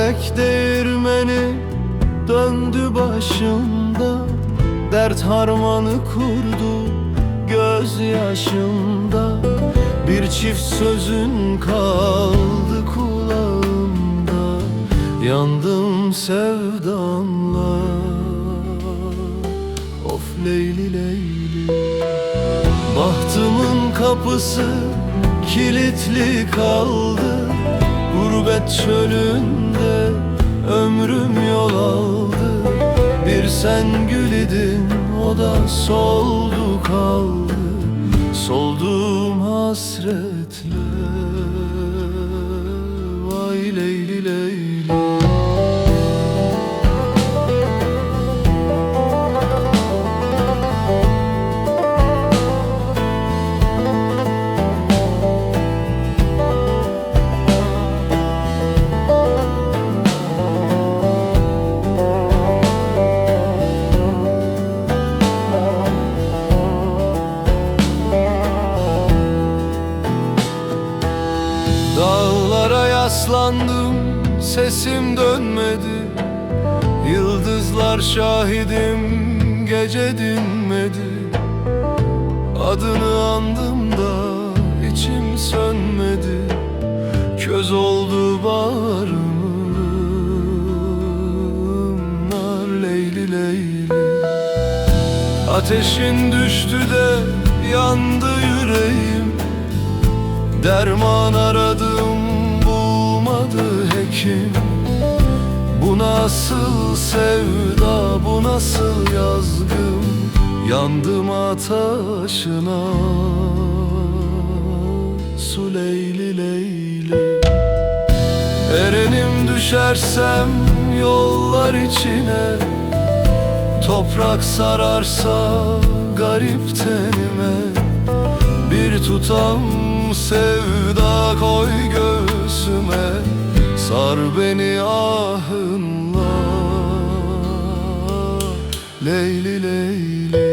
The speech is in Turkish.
Felek değirmeni döndü başımda, dert harmanı kurdu gözyaşımda. Bir çift sözün kaldı kulağımda, yandım sevdanla. Of Leyli Leyli. Bahtımın kapısı kilitli kaldı, gurbet çölünde ömrüm yol aldı. Bir sen gül idin, o da soldu kaldı, soldum hasretle. Vay Leyli Leyli. Dağlara yaslandım, sesim dönmedi. Yıldızlar şahidim, gece dinmedi. Adını andım da içim sönmedi. Köz oldu bağrım, nar Leyli Leyli. Ateşin düştü de yandı yüreğim, derman aradım, bulmadı hekim. Bu nasıl sevda, bu nasıl yazgım, yandım ataşına. Su Leyli Leyli. Erenim düşersem yollar içine, toprak sararsa garip tenime. Bir tutam sevda koy göğsüme, sar beni ahınla. Leyli Leyli.